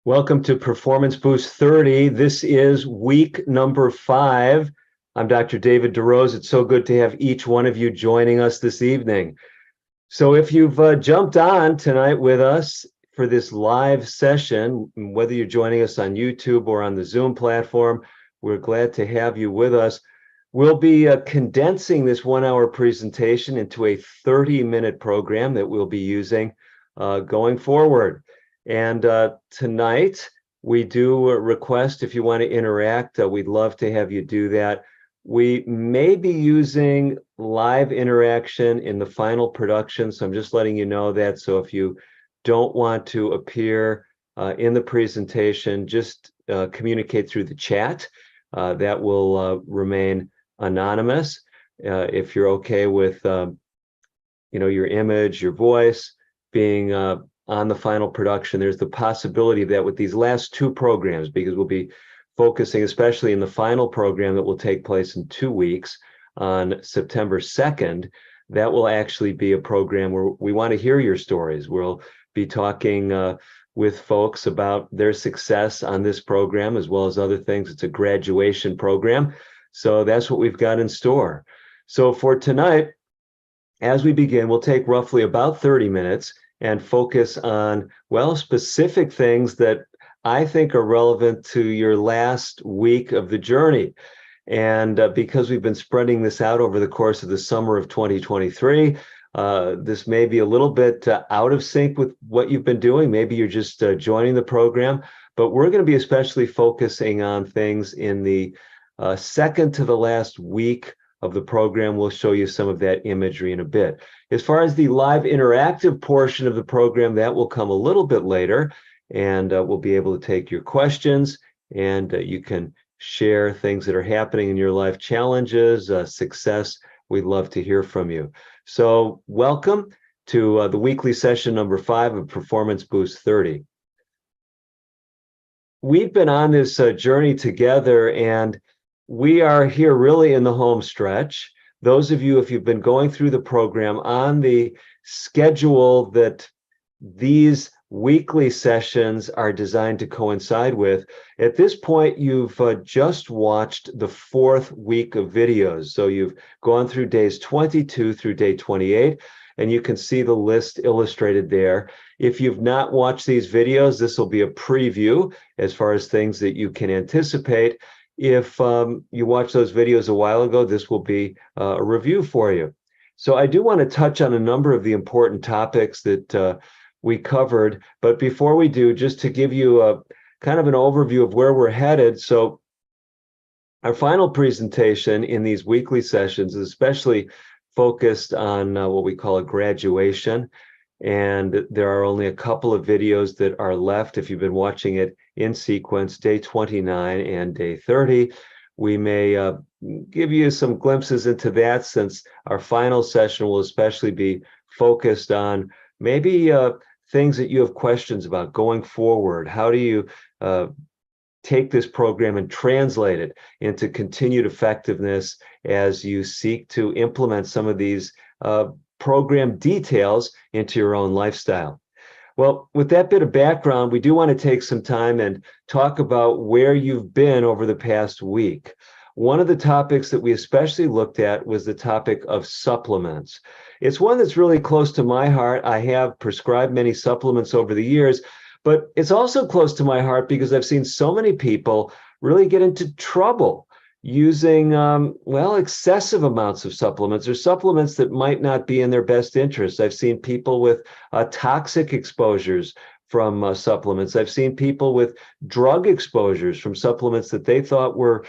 Welcome to Performance Boost 30. This is week number 5. I'm Dr. David DeRose. It's so good to have each one of you joining us this evening. So if you've jumped on tonight with us for this live session, whether you're joining us on YouTube or on the Zoom platform, we're glad to have you with us. We'll be condensing this 1-hour presentation into a 30-minute program that we'll be using going forward. And tonight, we do request if you want to interact, we'd love to have you do that. We may be using live interaction in the final production, so I'm just letting you know that. So if you don't want to appear in the presentation, just communicate through the chat. That will remain anonymous. If you're okay with your image, your voice being on the final production, there's the possibility of that with these last 2 programs, because we'll be focusing especially in the final program that will take place in 2 weeks on September 2nd. That will actually be a program where we want to hear your stories. We'll be talking with folks about their success on this program as well as other things. It's a graduation program. So that's what we've got in store. So for tonight, as we begin, we'll take roughly about 30 minutes and focus on, well, specific things that I think are relevant to your last week of the journey. And because we've been spreading this out over the course of the summer of 2023, this may be a little bit out of sync with what you've been doing. Maybe you're just joining the program, but we're going to be especially focusing on things in the second to the last week of the program. We'll show you some of that imagery in a bit. As far as the live interactive portion of the program, that will come a little bit later, and we'll be able to take your questions, and you can share things that are happening in your life, challenges, success. We'd love to hear from you. So welcome to the weekly session number 5 of Performance Boost 30. We've been on this journey together, and we are here really in the home stretch. Those of you, if you've been going through the program on the schedule that these weekly sessions are designed to coincide with, at this point, you've just watched the 4th week of videos. So you've gone through days 22 through day 28, and you can see the list illustrated there. If you've not watched these videos, this will be a preview as far as things that you can anticipate. If you watched those videos a while ago, this will be a review for you. So I do want to touch on a number of the important topics that we covered. But before we do, just to give you a kind of an overview of where we're headed. So our final presentation in these weekly sessions is especially focused on what we call a graduation. And there are only a couple of videos that are left. If you've been watching it in sequence, day 29 and day 30, we may give you some glimpses into that, since our final session will especially be focused on maybe things that you have questions about going forward. How do you take this program and translate it into continued effectiveness as you seek to implement some of these program details into your own lifestyle? Well, with that bit of background, we do want to take some time and talk about where you've been over the past week. One of the topics that we especially looked at was the topic of supplements. It's one that's really close to my heart. I have prescribed many supplements over the years, but it's also close to my heart because I've seen so many people really get into trouble using, well, excessive amounts of supplements, or supplements that might not be in their best interest. I've seen people with toxic exposures from supplements. I've seen people with drug exposures from supplements that they thought were,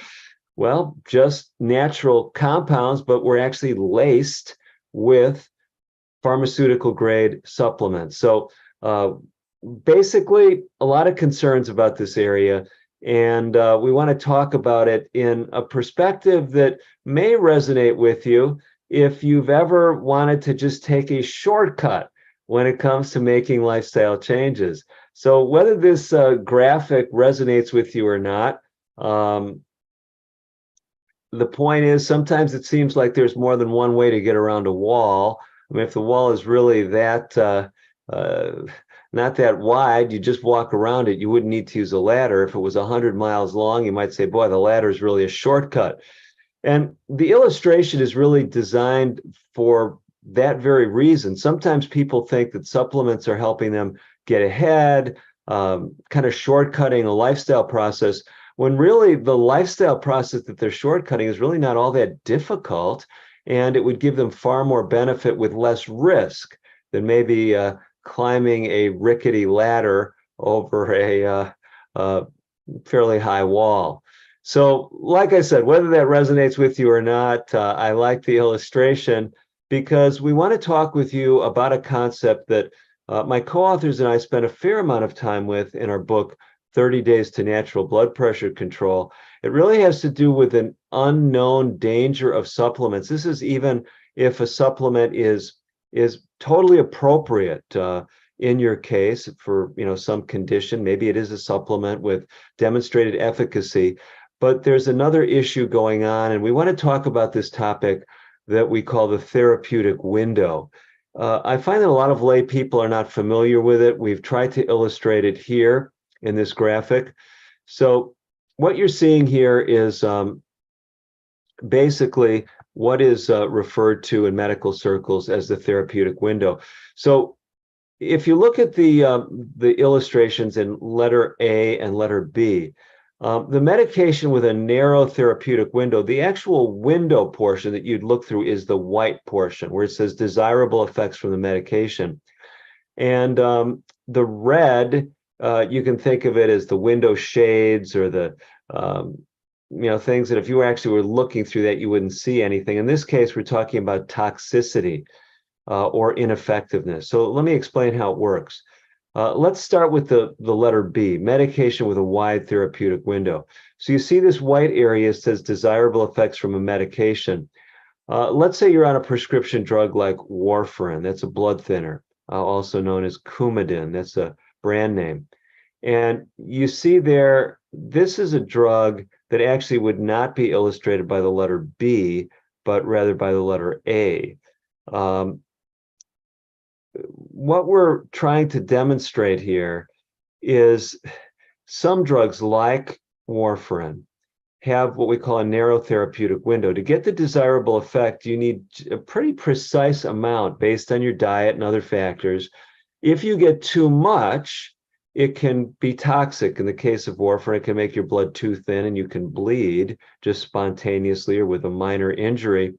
well, just natural compounds, but were actually laced with pharmaceutical grade supplements. So basically, a lot of concerns about this area. And we want to talk about it in a perspective that may resonate with you if you've ever wanted to just take a shortcut when it comes to making lifestyle changes. So whether this graphic resonates with you or not, the point is sometimes it seems like there's more than one way to get around a wall. I mean, if the wall is really that not that wide. You just walk around it. You wouldn't need to use a ladder. If it was 100 miles long, you might say, boy, the ladder is really a shortcut. And the illustration is really designed for that very reason. Sometimes people think that supplements are helping them get ahead, kind of shortcutting a lifestyle process, when really the lifestyle process that they're shortcutting is really not all that difficult, and it would give them far more benefit with less risk than maybe climbing a rickety ladder over a fairly high wall. So, like I said, whether that resonates with you or not, I like the illustration because we want to talk with you about a concept that my co-authors and I spent a fair amount of time with in our book, 30 Days to Natural Blood Pressure Control. It really has to do with an unknown danger of supplements. This is even if a supplement is totally appropriate in your case for some condition. Maybe it is a supplement with demonstrated efficacy. But there's another issue going on, and we want to talk about this topic that we call the therapeutic window. I find that a lot of lay people are not familiar with it. We've tried to illustrate it here in this graphic. So what you're seeing here is basically what is referred to in medical circles as the therapeutic window. So if you look at the illustrations in letter A and letter B, the medication with a narrow therapeutic window, the actual window portion that you'd look through is the white portion where it says desirable effects from the medication. And the red, you can think of it as the window shades or the things that if you actually were looking through that, you wouldn't see anything. In this case, we're talking about toxicity or ineffectiveness. So let me explain how it works. Let's start with the letter B, medication with a wide therapeutic window. So you see this white area says desirable effects from a medication. Let's say you're on a prescription drug like warfarin, that's a blood thinner, also known as Coumadin, that's a brand name. And you see there, this is a drug that actually would not be illustrated by the letter B, but rather by the letter A. What we're trying to demonstrate here is some drugs like warfarin have what we call a narrow therapeutic window. To get the desirable effect, you need a pretty precise amount based on your diet and other factors. If you get too much, it can be toxic. In the case of warfarin, it can make your blood too thin and you can bleed just spontaneously or with a minor injury.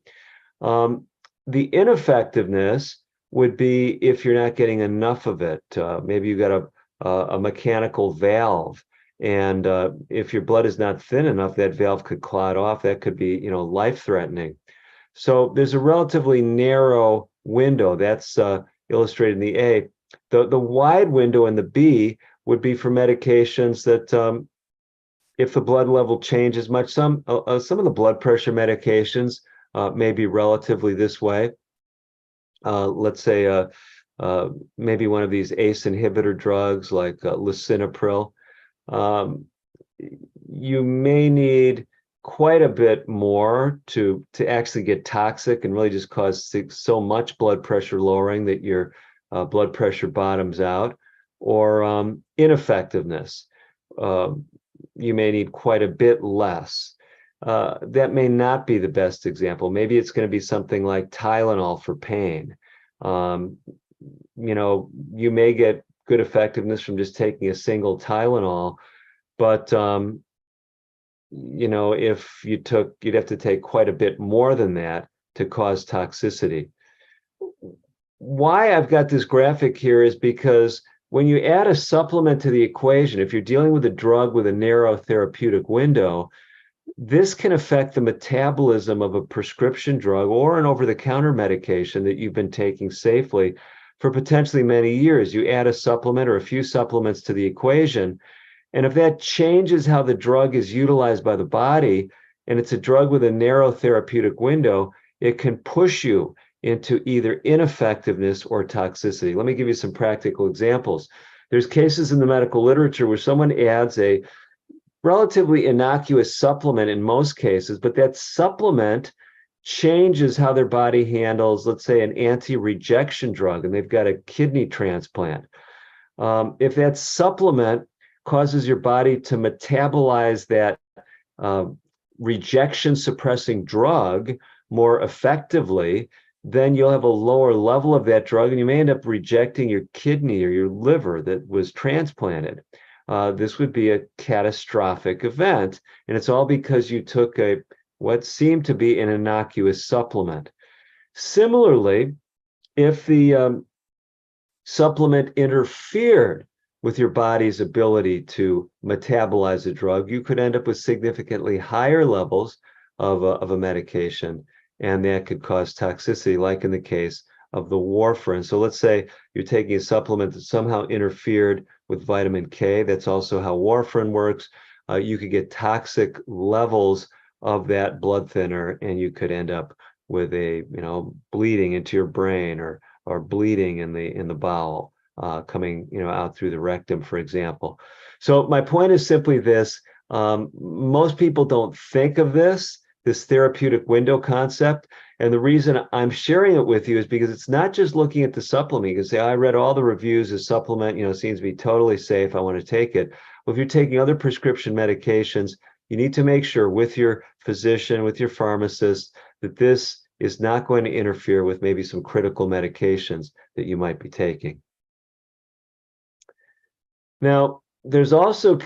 The ineffectiveness would be if you're not getting enough of it. Maybe you got a mechanical valve, and if your blood is not thin enough, that valve could clot off. That could be, life-threatening. So there's a relatively narrow window that's illustrated in the A. The wide window in the B would be for medications that, if the blood level changes much, some of the blood pressure medications may be relatively this way. Let's say maybe one of these ACE inhibitor drugs like lisinopril. You may need quite a bit more to actually get toxic and really just cause so much blood pressure lowering that your blood pressure bottoms out, or ineffectiveness. You may need quite a bit less. That may not be the best example. Maybe it's going to be something like Tylenol for pain. You may get good effectiveness from just taking a single Tylenol, but if you took, you'd have to take quite a bit more than that to cause toxicity. Why I've got this graphic here is because when you add a supplement to the equation, if you're dealing with a drug with a narrow therapeutic window, this can affect the metabolism of a prescription drug or an over-the-counter medication that you've been taking safely for potentially many years. You add a supplement or a few supplements to the equation, and if that changes how the drug is utilized by the body, and it's a drug with a narrow therapeutic window, it can push you into either ineffectiveness or toxicity. Let me give you some practical examples. There's cases in the medical literature where someone adds a relatively innocuous supplement in most cases, but that supplement changes how their body handles, let's say, an anti-rejection drug, and they've got a kidney transplant. If that supplement causes your body to metabolize that rejection suppressing drug more effectively, then you'll have a lower level of that drug and you may end up rejecting your kidney or your liver that was transplanted. This would be a catastrophic event, and it's all because you took what seemed to be an innocuous supplement. Similarly, if the supplement interfered with your body's ability to metabolize a drug, you could end up with significantly higher levels of a medication, and that could cause toxicity, like in the case of the warfarin. So let's say you're taking a supplement that somehow interfered with vitamin K. That's also how warfarin works. You could get toxic levels of that blood thinner, and you could end up with bleeding into your brain or bleeding in the bowel, coming out through the rectum, for example. So my point is simply this: most people don't think of this therapeutic window concept. And the reason I'm sharing it with you is because it's not just looking at the supplement. You can say, I read all the reviews, the supplement, seems to be totally safe, I want to take it. Well, if you're taking other prescription medications, you need to make sure with your physician, with your pharmacist, that this is not going to interfere with maybe some critical medications that you might be taking. Now, there's also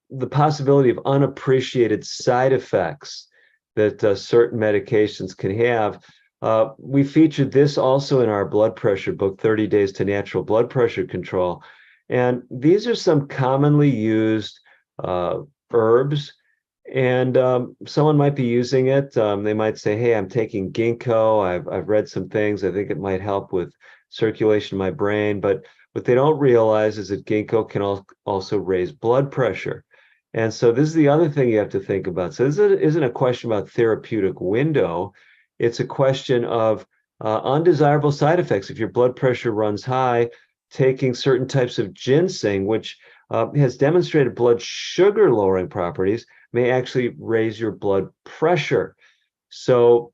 the possibility of unappreciated side effects that certain medications can have. We featured this also in our blood pressure book, 30 Days to Natural Blood Pressure Control. And these are some commonly used herbs. And someone might be using it. They might say, hey, I'm taking ginkgo. I've read some things. I think it might help with circulation in my brain. But what they don't realize is that ginkgo can also raise blood pressure. And so this is the other thing you have to think about. So this isn't a question about therapeutic window. It's a question of undesirable side effects. If your blood pressure runs high, taking certain types of ginseng, which has demonstrated blood sugar lowering properties, may actually raise your blood pressure. So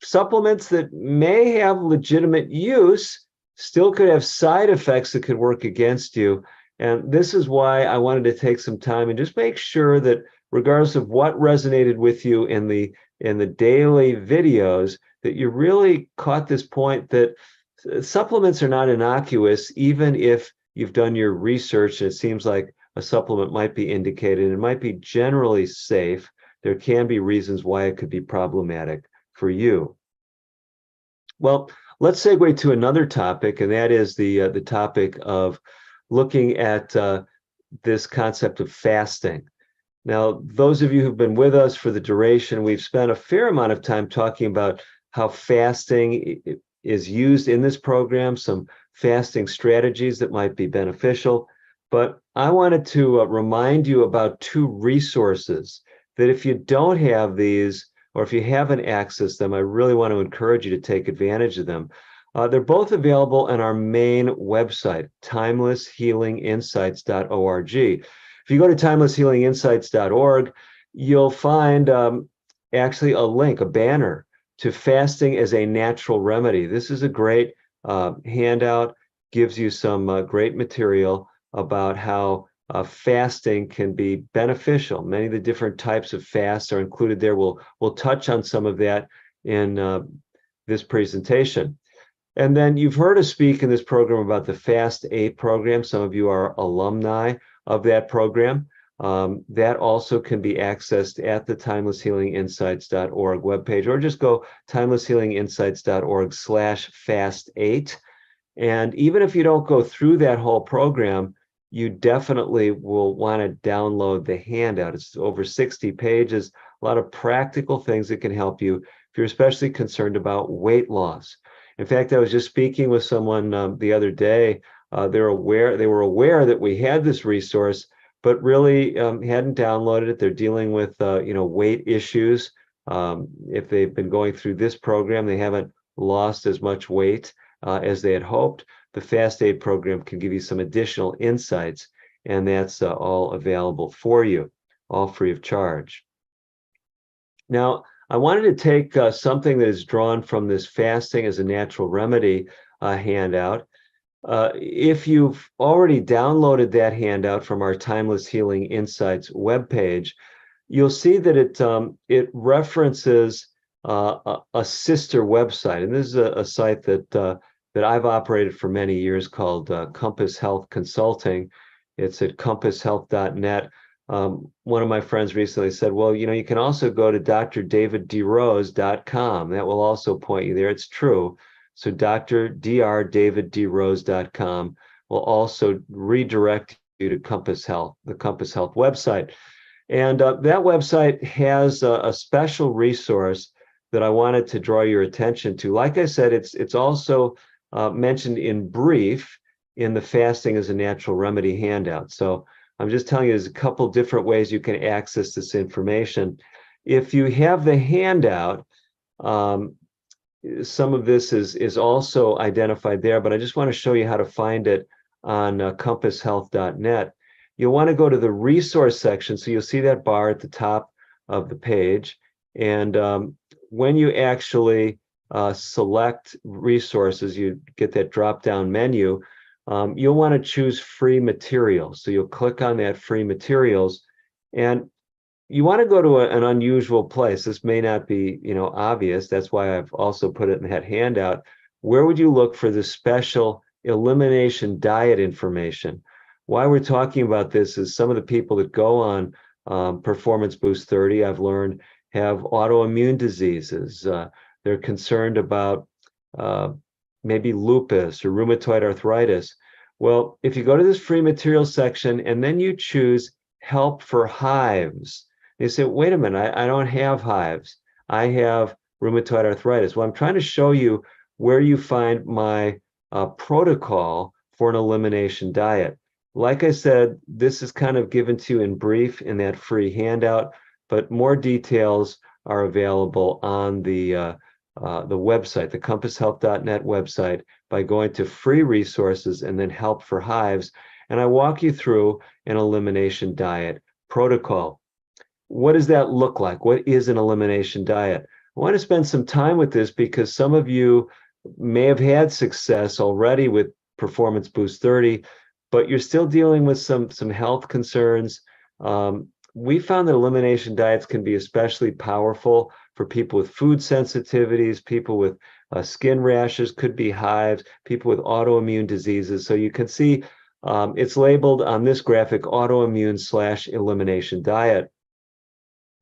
supplements that may have legitimate use still could have side effects that could work against you. And this is why I wanted to take some time and just make sure that regardless of what resonated with you in the daily videos, that you really caught this point that supplements are not innocuous, even if you've done your research and it seems like a supplement might be indicated. It might be generally safe. There can be reasons why it could be problematic for you. Well, let's segue to another topic, and that is the topic of looking at this concept of fasting. Now, those of you who've been with us for the duration, we've spent a fair amount of time talking about how fasting is used in this program, some fasting strategies that might be beneficial. But I wanted to remind you about two resources that if you don't have these, or if you haven't accessed them, I really want to encourage you to take advantage of them. They're both available on our main website, timelesshealinginsights.org. If you go to timelesshealinginsights.org, you'll find actually a link, a banner to fasting as a natural remedy. This is a great handout, gives you some great material about how fasting can be beneficial. Many of the different types of fasts are included there. We'll touch on some of that in this presentation. And then you've heard us speak in this program about the Fast 8 program. Some of you are alumni of that program. That also can be accessed at the timelesshealinginsights.org webpage, or just go timelesshealinginsights.org/fast8. And even if you don't go through that whole program, you definitely will want to download the handout. It's over 60 pages, a lot of practical things that can help you if you're especially concerned about weight loss. In fact, I was just speaking with someone the other day. They were aware that we had this resource, but really hadn't downloaded it. They're dealing with weight issues. If they've been going through this program, they haven't lost as much weight as they had hoped. The Fast 8 program can give you some additional insights, and that's all available for you, all free of charge. Now, I wanted to take something that is drawn from this fasting as a natural remedy handout. If you've already downloaded that handout from our Timeless Healing Insights webpage, you'll see that it references a sister website, and this is a site that I've operated for many years called Compass Health Consulting. It's at compasshealth.net. One of my friends recently said, well, you can also go to drdaviddrose.com. That will also point you there. It's true. So drdaviddrose.com will also redirect you to Compass Health, the Compass Health website. And that website has a special resource that I wanted to draw your attention to. Like I said, it's also mentioned in brief in the Fasting as a Natural Remedy handout. So I'm just telling you, there's a couple different ways you can access this information. If you have the handout, some of this is also identified there, but I just want to show you how to find it on compasshealth.net. You'll want to go to the resource section. So you'll see that bar at the top of the page. And when you actually select resources, you get that drop-down menu. You'll want to choose free materials. So you'll click on that free materials, and you want to go to an unusual place. This may not be, obvious. That's why I've also put it in that handout. Where would you look for the special elimination diet information? Why we're talking about this is some of the people that go on Performance Boost 30, I've learned, have autoimmune diseases. They're concerned about maybe lupus or rheumatoid arthritis. Well, if you go to this free materials section and then you choose help for hives, you say, wait a minute, I don't have hives. I have rheumatoid arthritis. Well, I'm trying to show you where you find my protocol for an elimination diet. Like I said, this is kind of given to you in brief in that free handout, but more details are available on the website, the compasshealth.net website, by going to free resources and then help for hives. And I walk you through an elimination diet protocol. What does that look like? What is an elimination diet? I want to spend some time with this because some of you may have had success already with Performance Boost 30, but you're still dealing with some health concerns. We found that elimination diets can be especially powerful for people with food sensitivities, people with skin rashes, could be hives, people with autoimmune diseases. So you can see it's labeled on this graphic, autoimmune/elimination diet.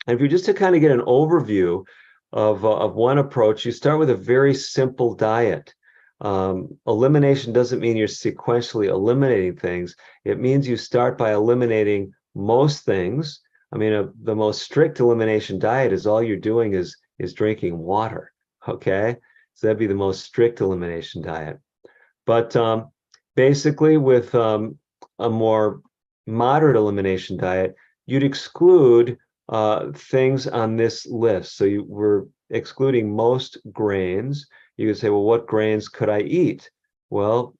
And if you're just to kind of get an overview of one approach, you start with a very simple diet. Elimination doesn't mean you're sequentially eliminating things. It means you start by eliminating most things. I mean, the most strict elimination diet is all you're doing is drinking water, okay? So that'd be the most strict elimination diet. But basically with a more moderate elimination diet, you'd exclude things on this list. So we're excluding most grains. You could say, well, what grains could I eat? Well,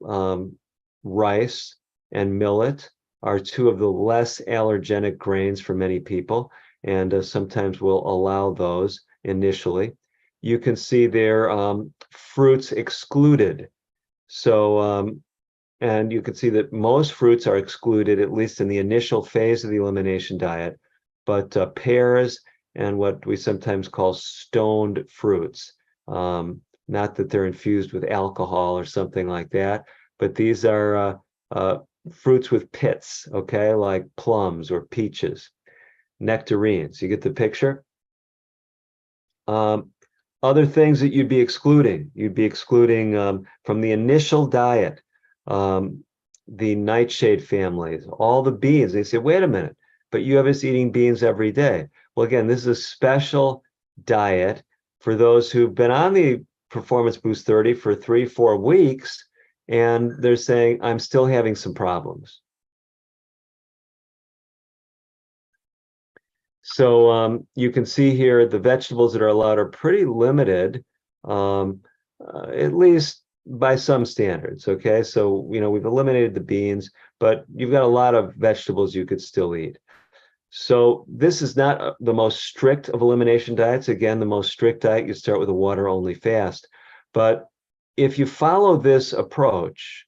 rice and millet are two of the less allergenic grains for many people, and sometimes we'll allow those initially. You can see there fruits excluded. So, and you can see that most fruits are excluded, at least in the initial phase of the elimination diet, but pears and what we sometimes call stoned fruits, not that they're infused with alcohol or something like that, but these are fruits with pits, okay, like plums or peaches, nectarines. You get the picture? Other things that you'd be excluding from the initial diet, the nightshade families, all the beans. They say, wait a minute, but you have us eating beans every day. Well, again, this is a special diet for those who've been on the Performance Boost 30 for 3-4 weeks, and they're saying, I'm still having some problems. So you can see here the vegetables that are allowed are pretty limited, at least by some standards, okay? So, we've eliminated the beans, but you've got a lot of vegetables you could still eat. So this is not the most strict of elimination diets. Again, the most strict diet, you start with a water-only fast. But if you follow this approach,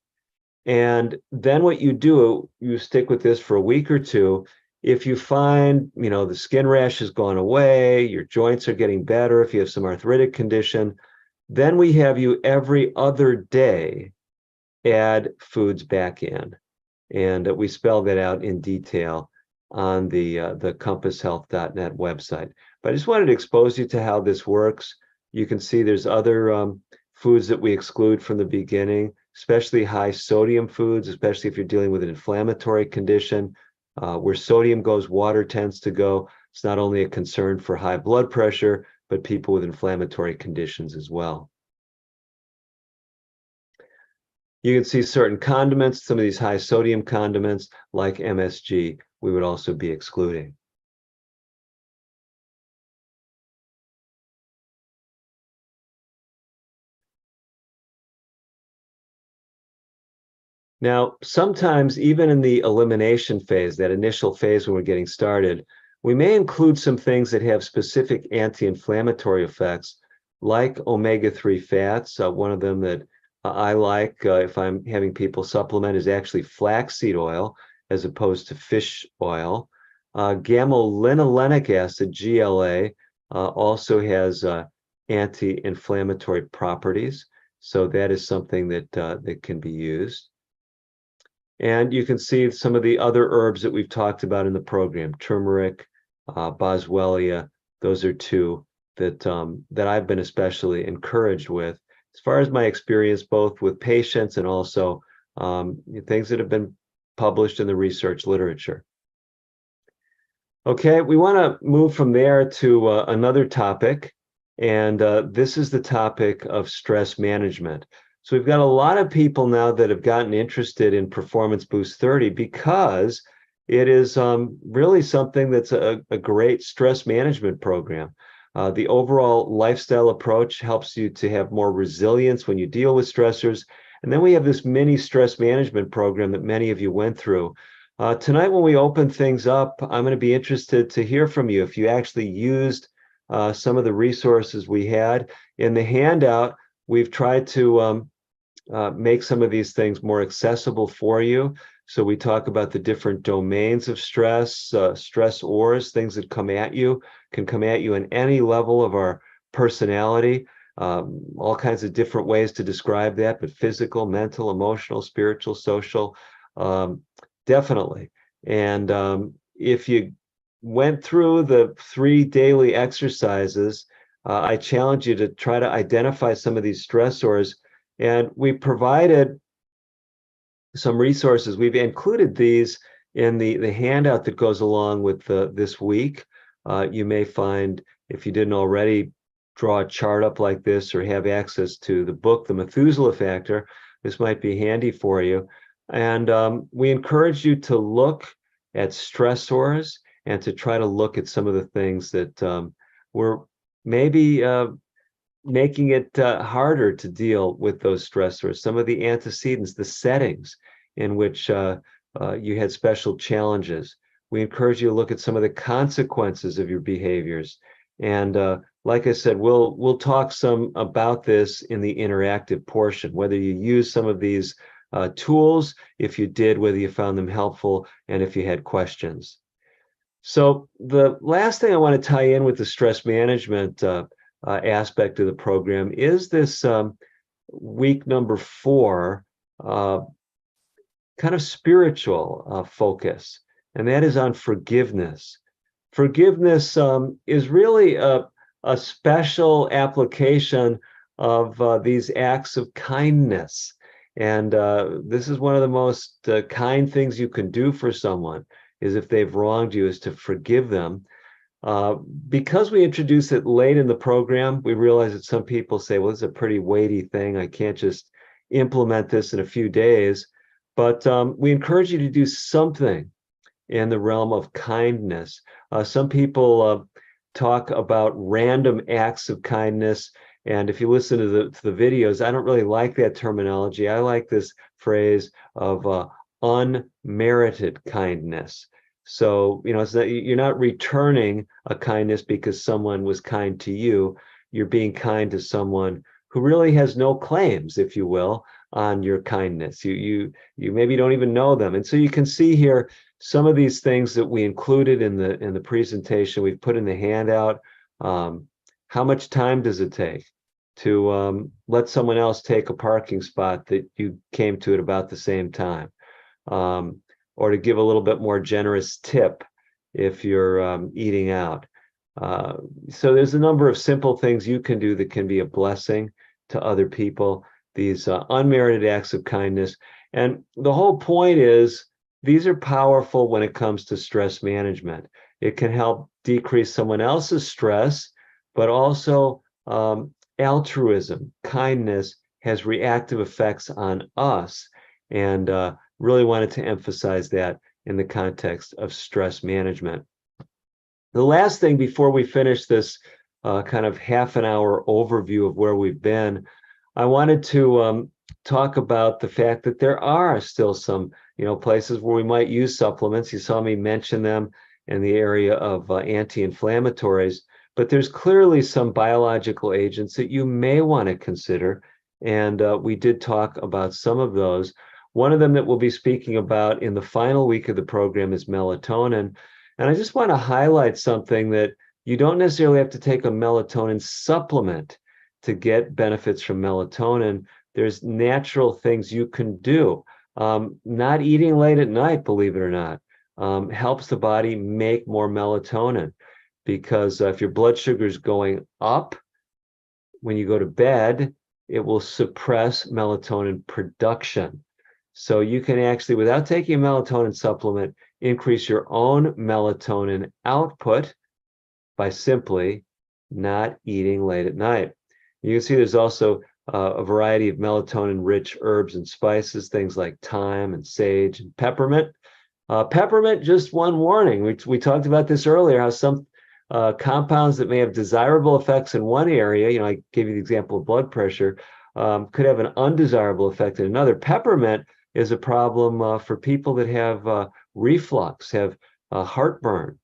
And then what you do, you stick with this for a week or two. If you find, the skin rash has gone away, your joints are getting better, if you have some arthritic condition, then we have you every other day add foods back in. And we spell that out in detail on the compasshealth.net website. But I just wanted to expose you to how this works. You can see there's other foods that we exclude from the beginning, especially high sodium foods, especially if you're dealing with an inflammatory condition. Where sodium goes, water tends to go. It's not only a concern for high blood pressure, but people with inflammatory conditions as well. You can see certain condiments, some of these high sodium condiments like MSG, we would also be excluding. Now, sometimes even in the elimination phase, that initial phase when we're getting started, we may include some things that have specific anti-inflammatory effects, like omega-3 fats. One of them that I like if I'm having people supplement is actually flaxseed oil as opposed to fish oil. Gamma-linolenic acid, GLA, also has anti-inflammatory properties. So that is something that can be used. And you can see some of the other herbs that we've talked about in the program, turmeric, boswellia. Those are two that I've been especially encouraged with, as far as my experience, both with patients and also things that have been published in the research literature. Okay, we want to move from there to another topic, and this is the topic of stress management. So we've got a lot of people now that have gotten interested in Performance Boost 30 because it is really something that's a great stress management program. The overall lifestyle approach helps you to have more resilience when you deal with stressors. And then we have this mini stress management program that many of you went through. Tonight, when we open things up, I'm going to be interested to hear from you if you actually used some of the resources we had. In the handout, we've tried to make some of these things more accessible for you. So we talk about the different domains of stress, stressors, things that can come at you in any level of our personality, all kinds of different ways to describe that, but physical, mental, emotional, spiritual, social, definitely. And if you went through the 3 daily exercises, I challenge you to try to identify some of these stressors. And we provided some resources. We've included these in the handout that goes along with this week. You may find, if you didn't already draw a chart up like this or have access to the book, The Methuselah Factor, this might be handy for you. And we encourage you to look at stressors and to try to look at some of the things that were maybe making it harder to deal with those stressors, some of the antecedents, the settings in which you had special challenges. We encourage you to look at some of the consequences of your behaviors. And like I said, we'll talk some about this in the interactive portion, whether you use some of these tools, if you did, whether you found them helpful, and if you had questions. So the last thing I want to tie in with the stress management aspect of the program is this week number 4 kind of spiritual focus, and that is on forgiveness. Forgiveness is really a special application of these acts of kindness. And this is one of the most kind things you can do for someone, is if they've wronged you, is to forgive them. Because we introduce it late in the program, we realize that some people say, well, this is a pretty weighty thing. I can't just implement this in a few days. But we encourage you to do something in the realm of kindness. Some people talk about random acts of kindness. And if you listen to the videos, I don't really like that terminology. I like this phrase of unmerited kindness. So, it's that you're not returning a kindness because someone was kind to you. You're being kind to someone who really has no claims, if you will, on your kindness. You maybe don't even know them. And so you can see here some of these things that we included in the presentation, we've put in the handout. How much time does it take to let someone else take a parking spot that you came to at about the same time? Or to give a little bit more generous tip if you're eating out. So there's a number of simple things you can do that can be a blessing to other people, these unmerited acts of kindness. And the whole point is, these are powerful when it comes to stress management. It can help decrease someone else's stress, but also altruism, kindness has reactive effects on us. And really wanted to emphasize that in the context of stress management. The last thing before we finish this kind of half an hour overview of where we've been, I wanted to talk about the fact that there are still some, places where we might use supplements. You saw me mention them in the area of anti-inflammatories, but there's clearly some biological agents that you may want to consider. And we did talk about some of those. One of them that we'll be speaking about in the final week of the program is melatonin. And I just want to highlight something, that you don't necessarily have to take a melatonin supplement to get benefits from melatonin. There's natural things you can do. Not eating late at night, believe it or not, helps the body make more melatonin, because if your blood sugar is going up when you go to bed, it will suppress melatonin production. So you can actually, without taking a melatonin supplement, increase your own melatonin output by simply not eating late at night. You can see there's also a variety of melatonin-rich herbs and spices, things like thyme and sage and peppermint. Peppermint, just one warning. We talked about this earlier, how some compounds that may have desirable effects in one area, I gave you the example of blood pressure, could have an undesirable effect in another. Peppermint is a problem for people that have reflux, have heartburn.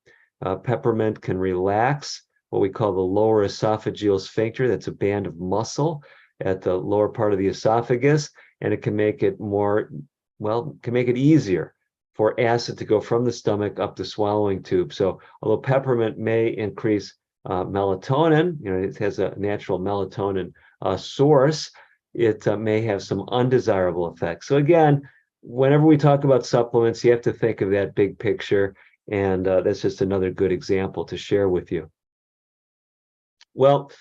Peppermint can relax what we call the lower esophageal sphincter. That's a band of muscle at the lower part of the esophagus, and it can make it easier for acid to go from the stomach up the swallowing tube. So although peppermint may increase melatonin, it has a natural melatonin source, it may have some undesirable effects. So again, whenever we talk about supplements, you have to think of that big picture, and that's just another good example to share with you. Well,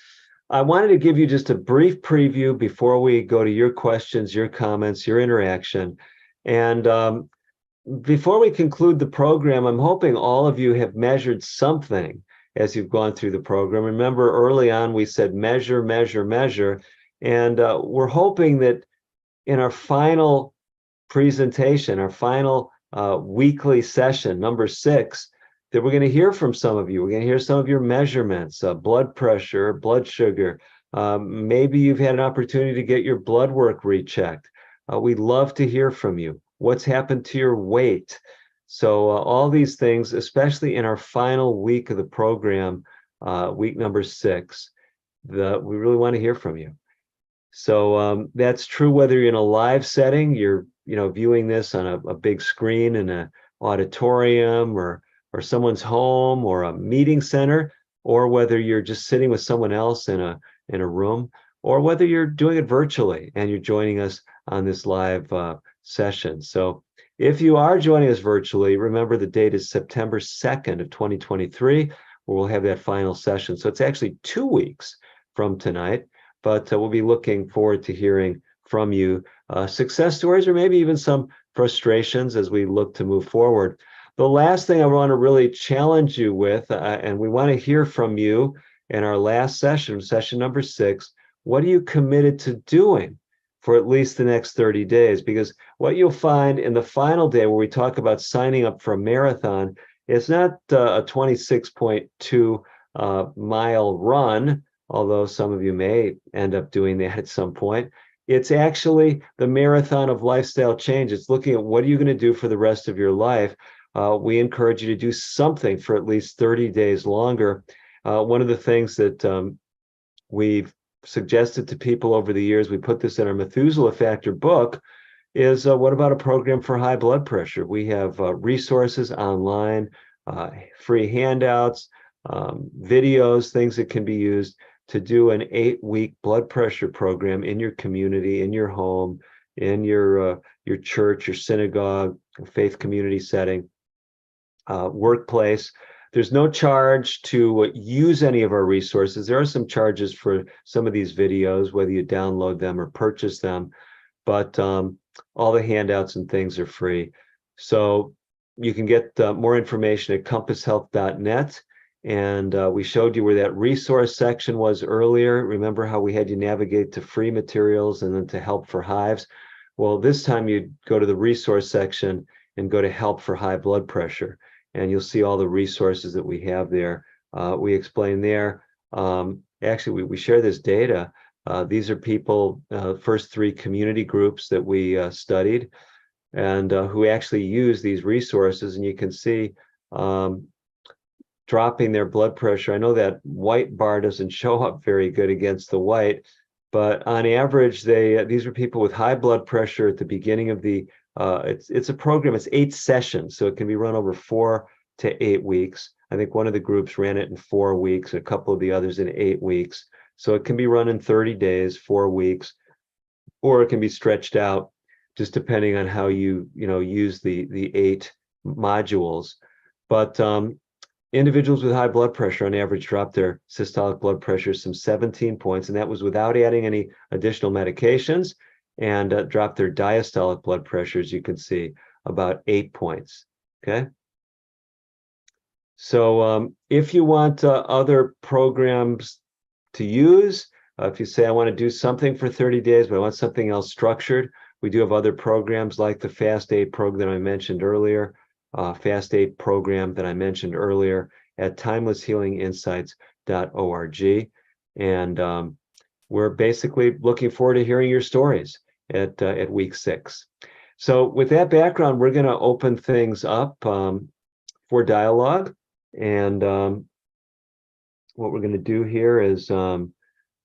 I wanted to give you just a brief preview before we go to your questions, your comments, your interaction. And before we conclude the program, I'm hoping all of you have measured something as you've gone through the program. Remember, early on, we said measure, measure, measure. And we're hoping that in our final presentation, our final weekly session, number 6, that we're going to hear from some of you. We're going to hear some of your measurements, blood pressure, blood sugar. Maybe you've had an opportunity to get your blood work rechecked. We'd love to hear from you. What's happened to your weight? So all these things, especially in our final week of the program, week number 6, we really want to hear from you. So that's true whether you're in a live setting, you're viewing this on a big screen in an auditorium or someone's home or a meeting center, or whether you're just sitting with someone else in a room, or whether you're doing it virtually and you're joining us on this live session. So if you are joining us virtually, remember the date is September 2nd of 2023, where we'll have that final session. So it's actually 2 weeks from tonight, but we'll be looking forward to hearing from you success stories, or maybe even some frustrations as we look to move forward. The last thing I want to really challenge you with, and we want to hear from you in our last session, session number 6, what are you committed to doing for at least the next 30 days? Because what you'll find in the final day, where we talk about signing up for a marathon, it's not a 26.2 mile run, although some of you may end up doing that at some point. It's actually the marathon of lifestyle change. It's looking at what are you going to do for the rest of your life. We encourage you to do something for at least 30 days longer. One of the things that we've suggested to people over the years, we put this in our Methuselah Factor book, is what about a program for high blood pressure? We have resources online, free handouts, videos, things that can be used to do an 8-week blood pressure program in your community, in your home, in your church, your synagogue, faith community setting, workplace. There's no charge to use any of our resources. There are some charges for some of these videos, whether you download them or purchase them, but all the handouts and things are free. So you can get more information at compasshealth.net. And we showed you where that resource section was earlier. Remember how we had you navigate to free materials and then to help for hives? Well, this time you go to the resource section and go to help for high blood pressure. And you'll see all the resources that we have there. We explain there. Actually, we share this data. These are people, first 3 community groups that we studied and who actually use these resources. And you can see dropping their blood pressure. I know that white bar doesn't show up very good against the white, but on average, these are people with high blood pressure at the beginning of the, it's a program, it's 8 sessions, so it can be run over 4 to 8 weeks. I think one of the groups ran it in 4 weeks, a couple of the others in 8 weeks. So it can be run in 30 days, 4 weeks, or it can be stretched out just depending on how you use the 8 modules. But individuals with high blood pressure on average dropped their systolic blood pressure some 17 points, and that was without adding any additional medications, and dropped their diastolic blood pressure, as you can see, about 8 points. Okay. So if you want other programs to use, if you say, I want to do something for 30 days, but I want something else structured, we do have other programs like the Fast 8 program that I mentioned earlier, Fast 8 program that I mentioned earlier at timelesshealinginsights.org. And we're basically looking forward to hearing your stories at week 6. So with that background, we're going to open things up for dialogue. And what we're going to do here is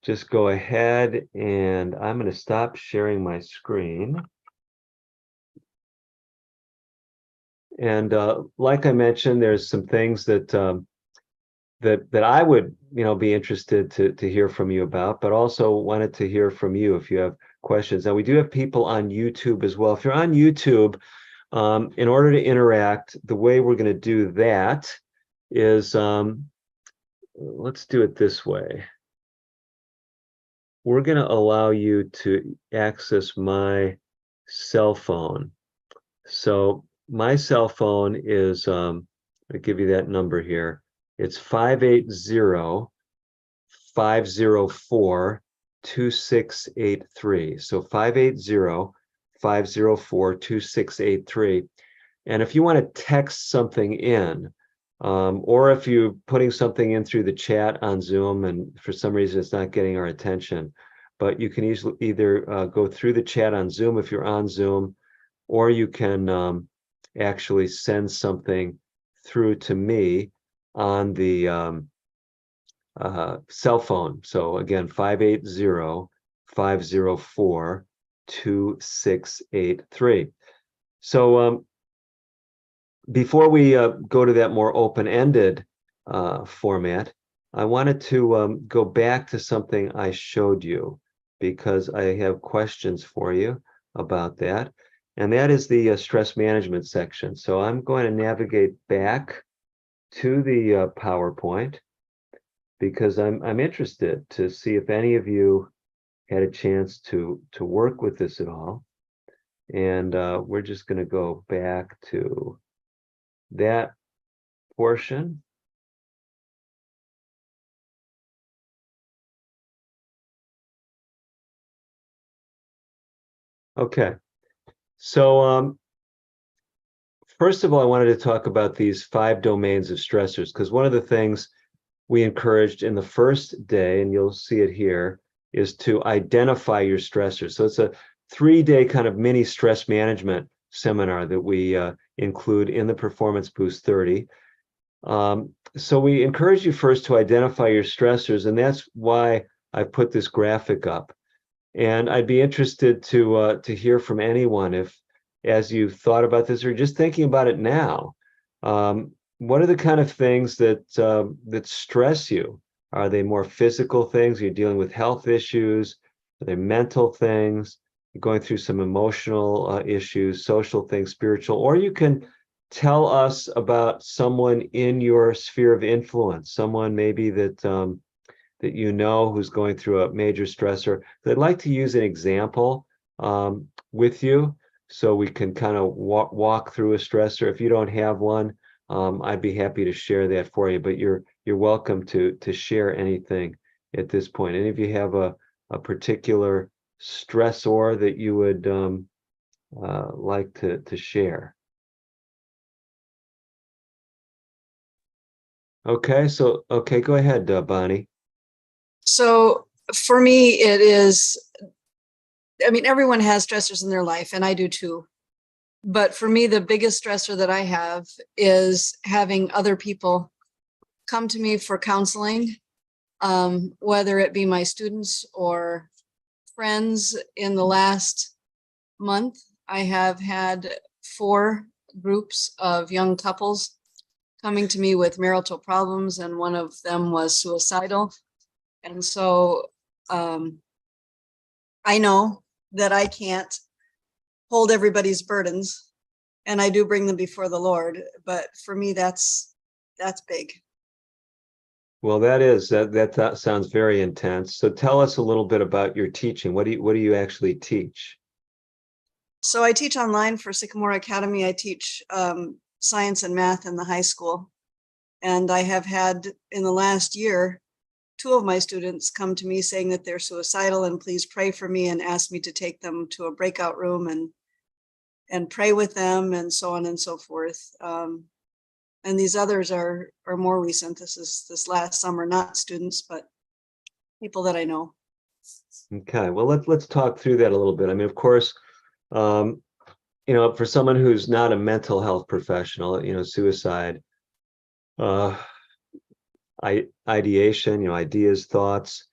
just go ahead, and I'm going to stop sharing my screen. And like I mentioned, there's some things that that I would be interested to hear from you about, but also wanted to hear from you if you have questions. Now we do have people on YouTube as well. If you're on YouTube, in order to interact, the way we're going to do that is let's do it this way. We're going to allow you to access my cell phone. So my cell phone is, I'll give you that number here. It's 580-504-2683. So 580-504-2683. And if you want to text something in, or if you're putting something in through the chat on Zoom and for some reason it's not getting our attention, but you can easily either go through the chat on Zoom if you're on Zoom, or you can actually send something through to me on the cell phone. So again, 580-504-2683. So before we go to that more open-ended format, I wanted to go back to something I showed you because I have questions for you about that. And that is the stress management section. So I'm going to navigate back to the PowerPoint because I'm interested to see if any of you had a chance to work with this at all. And we're just going to go back to that portion. Okay. So first of all, I wanted to talk about these 5 domains of stressors, because one of the things we encouraged in the first day, and you'll see it here, is to identify your stressors. So it's a 3-day kind of mini stress management seminar that we include in the Performance Boost 30. So we encourage you first to identify your stressors, and that's why I've put this graphic up, and I'd be interested to hear from anyone if, as you've thought about this or just thinking about it now, what are the kind of things that stress you? Are they more physical things? You're dealing with health issues? Are they mental things? You're going through some emotional issues, social things, spiritual, or you can tell us about someone in your sphere of influence, someone maybe that you know who's going through a major stressor. I'd like to use an example with you so we can kind of walk through a stressor. If you don't have one, I'd be happy to share that for you, but you're welcome to share anything at this point. Any of you have a particular stressor that you would like to share? Okay, go ahead, Bonnie. So for me, it is, I mean, everyone has stressors in their life, and I do too. But for me, the biggest stressor that I have is having other people come to me for counseling, whether it be my students or friends. In the last month, I have had 4 groups of young couples coming to me with marital problems, and one of them was suicidal. And so I know that I can't hold everybody's burdens, and I do bring them before the Lord. But for me, that's big. Well, that sounds very intense. So tell us a little bit about your teaching. What do you actually teach? So I teach online for Sycamore Academy. I teach science and math in the high school. And I have had in the last year 2 of my students come to me saying that they're suicidal and please pray for me, and ask me to take them to a breakout room and pray with them, and so on and so forth. And these others are more recent. This is this last summer, not students, but people that I know. Okay, well, let's talk through that a little bit. I mean, of course, for someone who's not a mental health professional, suicide, ideation, ideas, thoughts,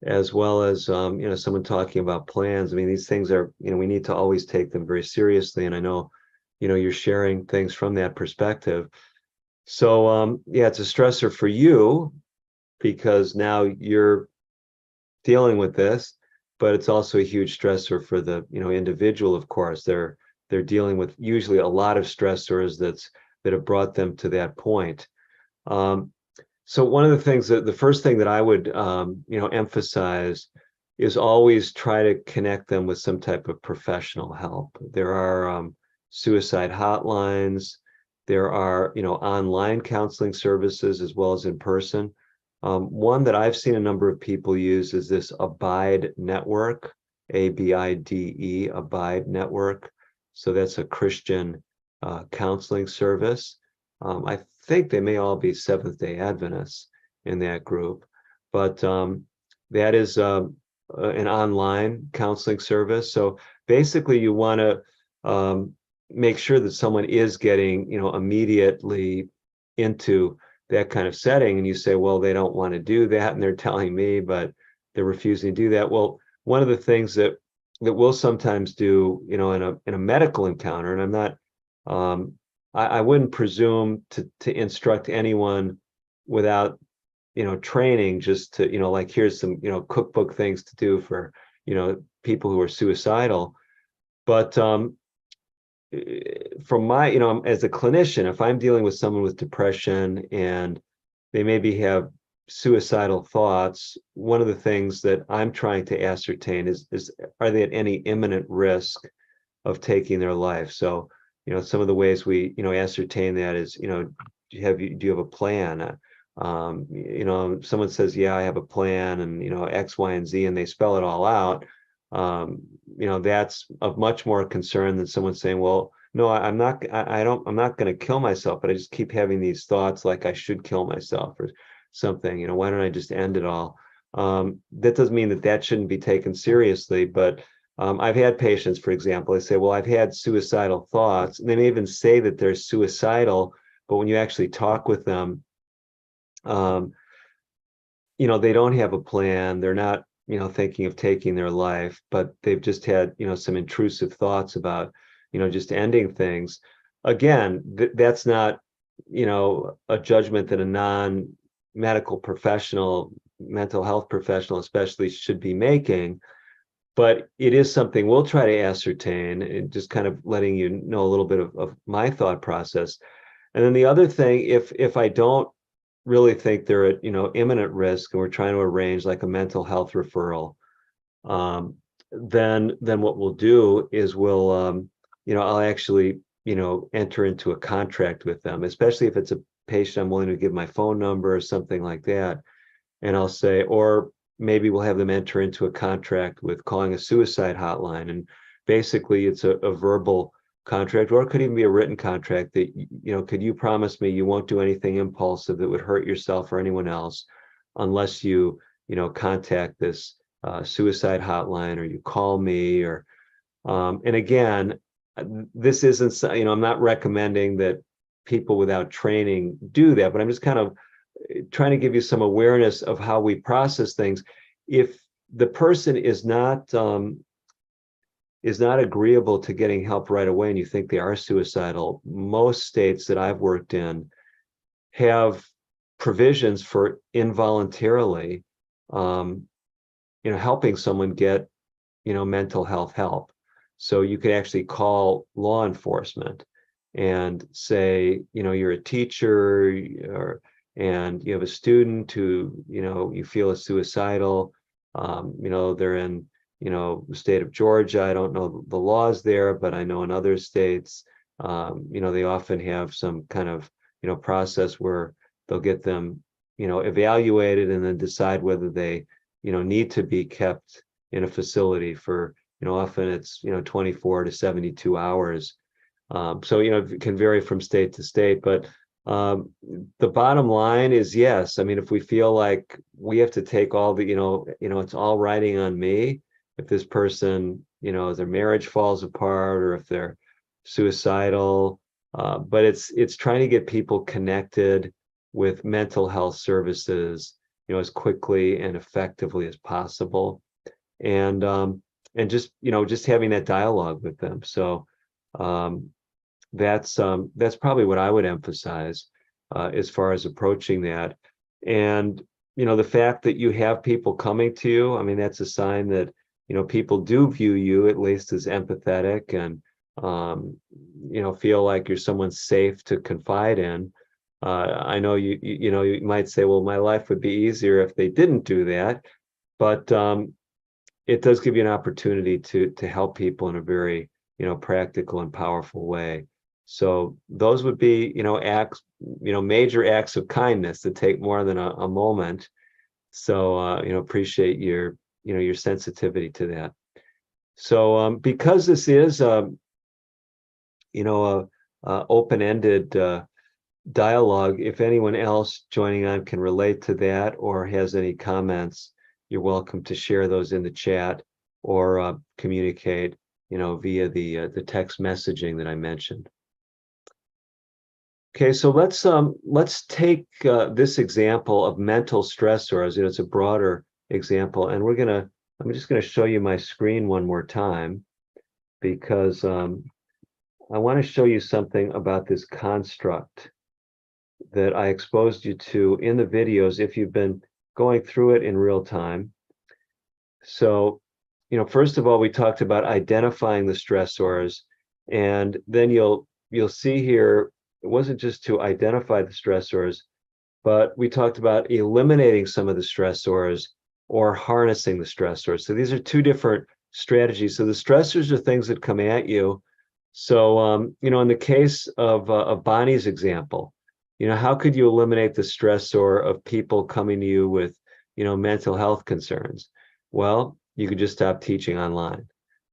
as well as someone talking about plans. I mean, these things are, we need to always take them very seriously. And I know, you're sharing things from that perspective. So yeah, it's a stressor for you because now you're dealing with this, but it's also a huge stressor for the individual. Of course, they're dealing with usually a lot of stressors that have brought them to that point. So one of the things the first thing that I would emphasize is always try to connect them with some type of professional help. There are suicide hotlines. There are online counseling services as well as in person. One that I've seen a number of people use is this Abide Network, ABIDE, Abide Network. So that's a Christian counseling service. I think they may all be Seventh-day Adventists in that group, but that is an online counseling service. So basically, you want to make sure that someone is getting immediately into that kind of setting, and you say, well, they don't want to do that, and they're telling me, but they're refusing to do that. Well, one of the things that we'll sometimes do, in a medical encounter, and I'm not, I wouldn't presume to instruct anyone without training, just to like, here's some cookbook things to do for people who are suicidal. But from my as a clinician, if I'm dealing with someone with depression and they maybe have suicidal thoughts, one of the things that I'm trying to ascertain is are they at any imminent risk of taking their life? So some of the ways we ascertain that is do you have a plan? Someone says, yeah, I have a plan, and X, Y, and Z, and they spell it all out. That's of much more concern than someone saying, well, no, I'm not going to kill myself, but I just keep having these thoughts like I should kill myself or something. Why don't I just end it all? That doesn't mean that shouldn't be taken seriously, but I've had patients, for example, they say, well, I've had suicidal thoughts, and they may even say that they're suicidal, but when you actually talk with them, they don't have a plan. They're not, thinking of taking their life, but they've just had, some intrusive thoughts about, just ending things. Again, that's not, a judgment that a non-medical professional, mental health professional especially, should be making. But it is something we'll try to ascertain, and just kind of letting you know a little bit of my thought process. And then the other thing, if I don't really think they're at, imminent risk, and we're trying to arrange like a mental health referral, then what we'll do is I'll actually, enter into a contract with them, especially if it's a patient I'm willing to give my phone number or something like that. And I'll say, or maybe we'll have them enter into a contract with calling a suicide hotline. And basically it's a verbal contract, or it could even be a written contract that, could you promise me you won't do anything impulsive that would hurt yourself or anyone else unless you, contact this suicide hotline, or you call me, or, and again, this isn't, I'm not recommending that people without training do that, but I'm just kind of trying to give you some awareness of how we process things. If the person is not agreeable to getting help right away, and you think they are suicidal, most states that I've worked in have provisions for involuntarily, helping someone get, mental health help. So you could actually call law enforcement and say, you're a teacher, and you have a student who, you feel is suicidal. They're in, the state of Georgia. I don't know the laws there, but I know in other states, they often have some kind of, process where they'll get them, evaluated, and then decide whether they, need to be kept in a facility for, often it's, 24 to 72 hours. So, it can vary from state to state, but the bottom line is, yes. I mean, if we feel like we have to take all the, it's all riding on me, if this person, their marriage falls apart, or if they're suicidal, but it's trying to get people connected with mental health services, as quickly and effectively as possible, and just, just having that dialogue with them. So that's probably what I would emphasize as far as approaching that. And the fact that you have people coming to you, I mean, that's a sign that, people do view you at least as empathetic, and feel like you're someone safe to confide in. I know you might say, well, my life would be easier if they didn't do that, but it does give you an opportunity to help people in a very, practical and powerful way. So those would be, acts, major acts of kindness that take more than a moment. So, appreciate your, your sensitivity to that. So, because this is, a open-ended dialogue, if anyone else joining on can relate to that or has any comments, you're welcome to share those in the chat, or communicate, via the text messaging that I mentioned. Okay, so let's take this example of mental stressors. It's a broader example, and I'm just gonna show you my screen one more time, because I want to show you something about this construct that I exposed you to in the videos if you've been going through it in real time. So, first of all, we talked about identifying the stressors, and then you'll see here, it wasn't just to identify the stressors, but we talked about eliminating some of the stressors or harnessing the stressors. So these are two different strategies. So the stressors are things that come at you. So, in the case of Bonnie's example, how could you eliminate the stressor of people coming to you with, mental health concerns? Well, you could just stop teaching online.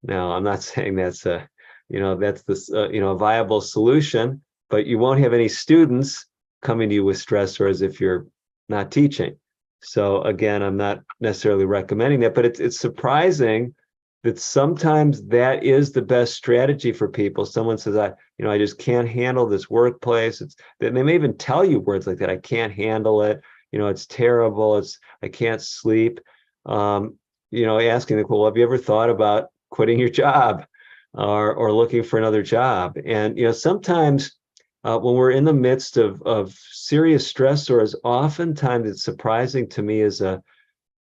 Now, I'm not saying that's a viable solution, but you won't have any students coming to you with stressors if you're not teaching. So again, I'm not necessarily recommending that, but it's surprising that sometimes that is the best strategy for people. Someone says, I just can't handle this workplace. They may even tell you words like that. I can't handle it. it's terrible. I can't sleep. Asking the, well, have you ever thought about quitting your job or looking for another job? And, sometimes when we're in the midst of serious stressors, oftentimes it's surprising to me as a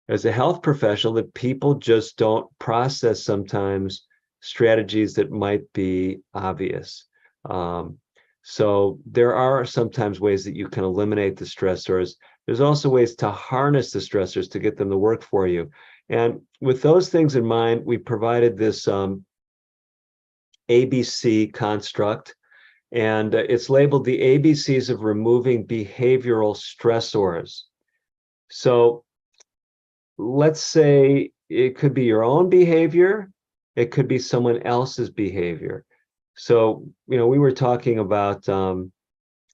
health professional that people just don't process sometimes strategies that might be obvious. So there are sometimes ways that you can eliminate the stressors. There's also ways to harness the stressors to get them to work for you. And with those things in mind, we provided this ABC construct, and it's labeled the ABCs of removing behavioral stressors. So let's say it could be your own behavior, it could be someone else's behavior. So, we were talking about,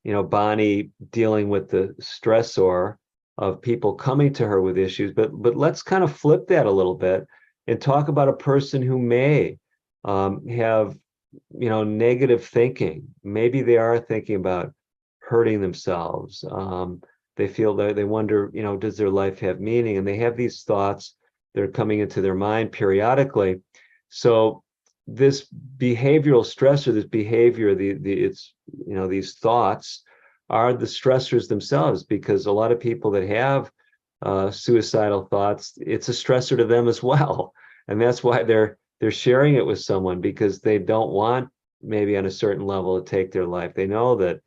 Bonnie dealing with the stressor of people coming to her with issues, but let's kind of flip that a little bit and talk about a person who may have, negative thinking. Maybe they are thinking about hurting themselves. They feel that they wonder, does their life have meaning? And they have these thoughts that are coming into their mind periodically. So this behavioral stressor, this behavior, it's, these thoughts are the stressors themselves, because a lot of people that have suicidal thoughts, it's a stressor to them as well. And that's why they're sharing it with someone, because they don't want, maybe on a certain level, to take their life. They know that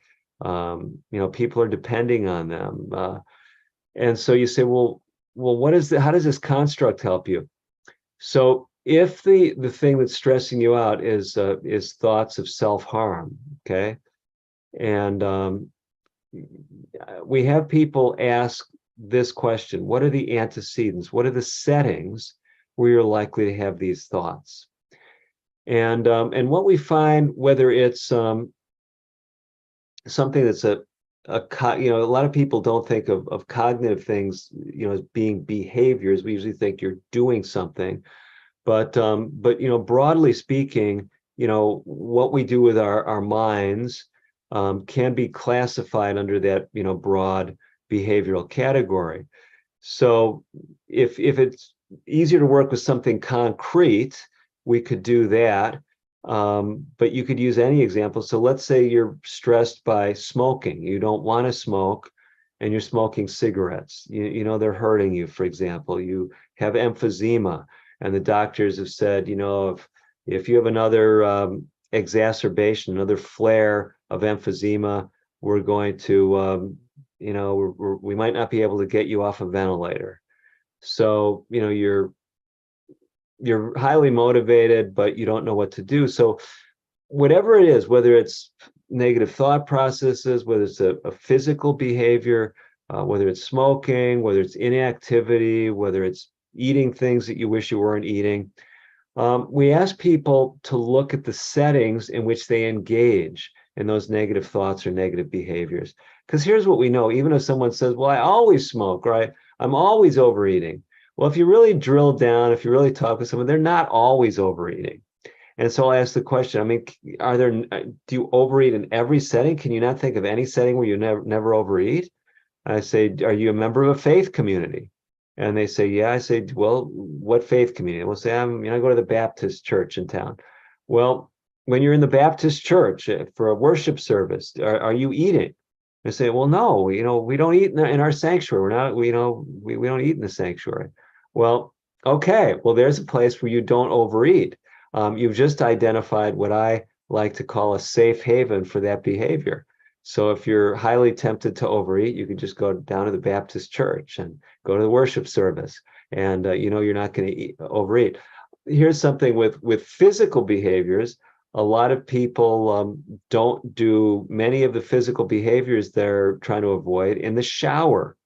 people are depending on them. And so you say, well, what is how does this construct help you? So if the thing that's stressing you out is thoughts of self-harm, okay, and we have people ask this question: what are the antecedents? What are the settings where you're likely to have these thoughts? And what we find, whether it's something that's a lot of people don't think of cognitive things, as being behaviors. We usually think you're doing something, but broadly speaking, what we do with our minds can be classified under that, broad behavioral category. So if it's easier to work with something concrete, we could do that. But you could use any example. So let's say you're stressed by smoking. You don't want to smoke, and you're smoking cigarettes. They're hurting you, for example. You have emphysema, and the doctors have said, if you have another exacerbation, another flare of emphysema, we're going to, we might not be able to get you off a ventilator. So, you're highly motivated, but you don't know what to do. So whatever it is, whether it's negative thought processes, whether it's a physical behavior, whether it's smoking, whether it's inactivity, whether it's eating things that you wish you weren't eating, we ask people to look at the settings in which they engage in those negative thoughts or negative behaviors. Because here's what we know: even if someone says, well, I always smoke, right? I'm always overeating. Well, if you really drill down, if you really talk with someone, they're not always overeating. And so I ask the question, do you overeat in every setting? Can you not think of any setting where you never overeat? I say, are you a member of a faith community? And they say, yeah. I say, well, what faith community? We'll say, I go to the Baptist church in town. Well, when you're in the Baptist church for a worship service, are you eating? They say, well, no, we don't eat in our sanctuary. We're not, we don't eat in the sanctuary. Well, okay. Well, there's a place where you don't overeat. You've just identified what I like to call a safe haven for that behavior. So if you're highly tempted to overeat, you can just go down to the Baptist church and go to the worship service, and you're not going to overeat. Here's something with physical behaviors. A lot of people don't do many of the physical behaviors they're trying to avoid in the shower.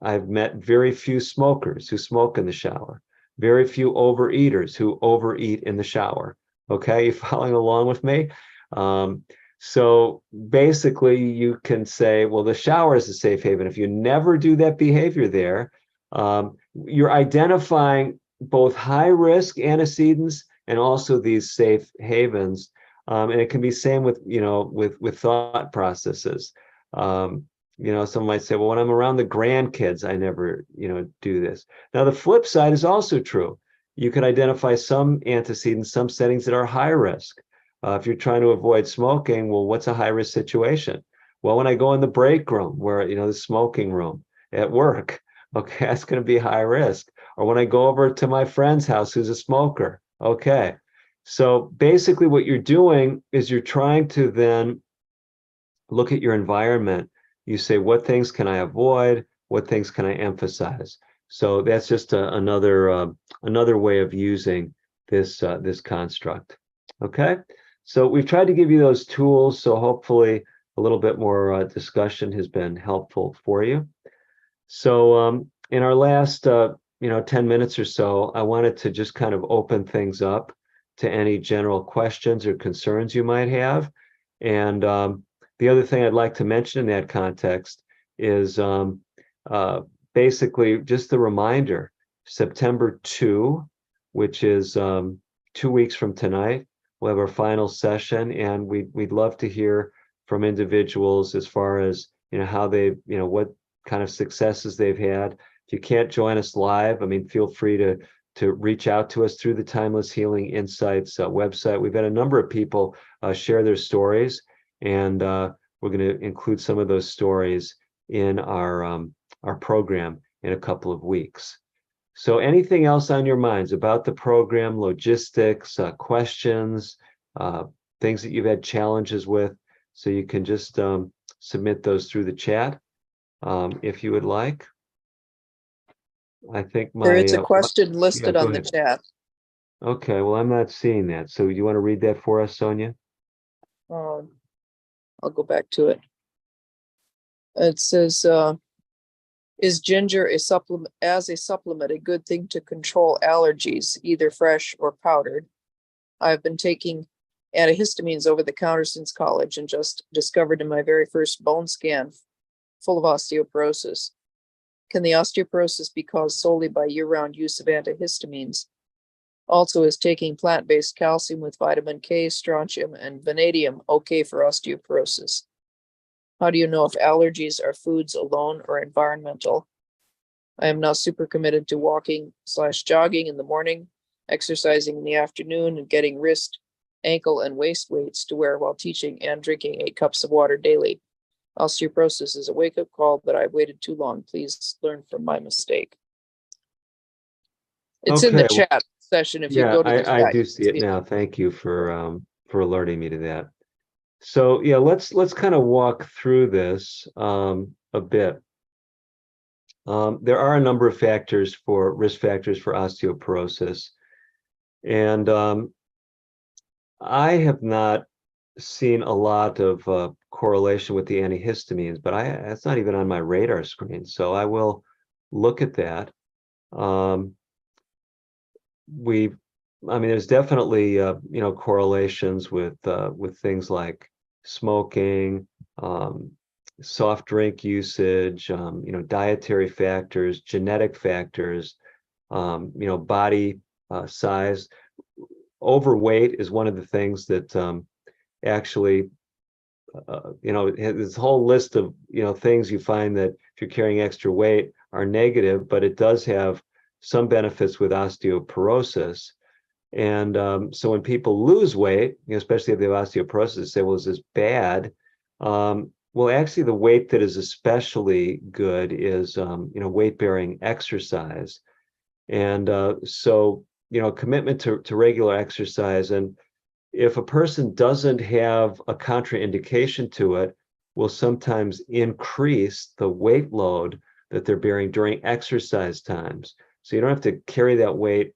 I've met very few smokers who smoke in the shower, very few overeaters who overeat in the shower. Okay, you following along with me? So basically, you can say, well, the shower is a safe haven. If you never do that behavior there, you're identifying both high risk antecedents and also these safe havens. And it can be same with, with thought processes. Some might say, well, when I'm around the grandkids, I never, do this. Now, the flip side is also true. You can identify some antecedents, some settings that are high risk. If you're trying to avoid smoking, well, what's a high risk situation? Well, when I go in the break room where, the smoking room at work, okay, that's going to be high risk. Or when I go over to my friend's house who's a smoker, okay. So basically what you're doing is you're trying to then look at your environment. You say, what things can I avoid? What things can I emphasize? So that's just another way of using this construct. Okay, so we've tried to give you those tools. So hopefully a little bit more discussion has been helpful for you. So in our last 10 minutes or so, I wanted to just kind of open things up to any general questions or concerns you might have. And the other thing I'd like to mention in that context is basically just the reminder, September 2, which is 2 weeks from tonight, we'll have our final session, and we'd love to hear from individuals as far as, how they, what kind of successes they've had. If you can't join us live, I mean, feel free to reach out to us through the Timeless Healing Insights website. We've had a number of people share their stories, and we're going to include some of those stories in our program in a couple of weeks. So anything else on your minds about the program, logistics, questions, things that you've had challenges with, so you can just submit those through the chat if you would like. I think There is a question listed on the chat. Okay, well, I'm not seeing that. So you want to read that for us, Sonia? I'll go back to it. It says, is ginger a supplement a good thing to control allergies, either fresh or powdered? I've been taking antihistamines over the counter since college and just discovered in my very first bone scan full of osteoporosis. Can the osteoporosis be caused solely by year-round use of antihistamines? Also, is taking plant-based calcium with vitamin K, strontium, and vanadium okay for osteoporosis? How do you know if allergies are foods alone or environmental? I am now super committed to walking/jogging in the morning, exercising in the afternoon, and getting wrist, ankle, and waist weights to wear while teaching, and drinking 8 cups of water daily. Osteoporosis is a wake-up call, but I've waited too long. Please learn from my mistake. It's in the chat session. If you go to the chat, I do see it now. Thank you for alerting me to that. So yeah, let's kind of walk through this a bit. There are a number of risk factors for osteoporosis, and I have not seen a lot of correlation with the antihistamines, but that's not even on my radar screen. So I will look at that. There's definitely correlations with things like smoking, soft drink usage, dietary factors, genetic factors, body size. Overweight is one of the things that actually, this whole list of things you find that if you're carrying extra weight are negative, but it does have some benefits with osteoporosis. And so when people lose weight, especially if they have osteoporosis, they say, well, is this bad? Well, actually, the weight that is especially good is, weight-bearing exercise. And so, commitment to regular exercise. And if a person doesn't have a contraindication to it, will sometimes increase the weight load that they're bearing during exercise times. So you don't have to carry that weight,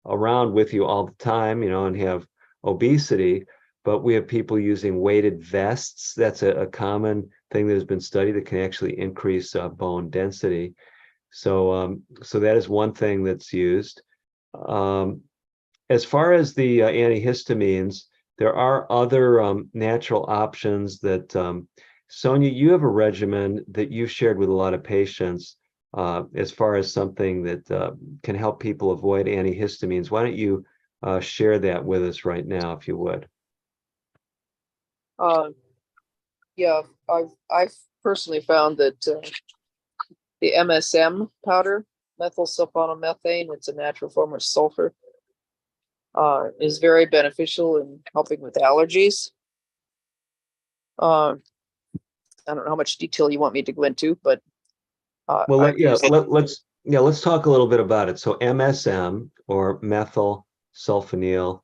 around with you all the time, and have obesity. But we have people using weighted vests. That's a common thing that has been studied that can actually increase bone density. So that is one thing that's used. As far as the antihistamines, there are other natural options that, Sonia, you have a regimen that you've shared with a lot of patients as far as something that can help people avoid antihistamines. Why don't you share that with us right now, if you would? Yeah, I've personally found that the MSM powder, methyl sulfonomethane, it's a natural form of sulfur, is very beneficial in helping with allergies. I don't know how much detail you want me to go into, but Well, I've used let's talk a little bit about it. So MSM, or methyl sulfonyl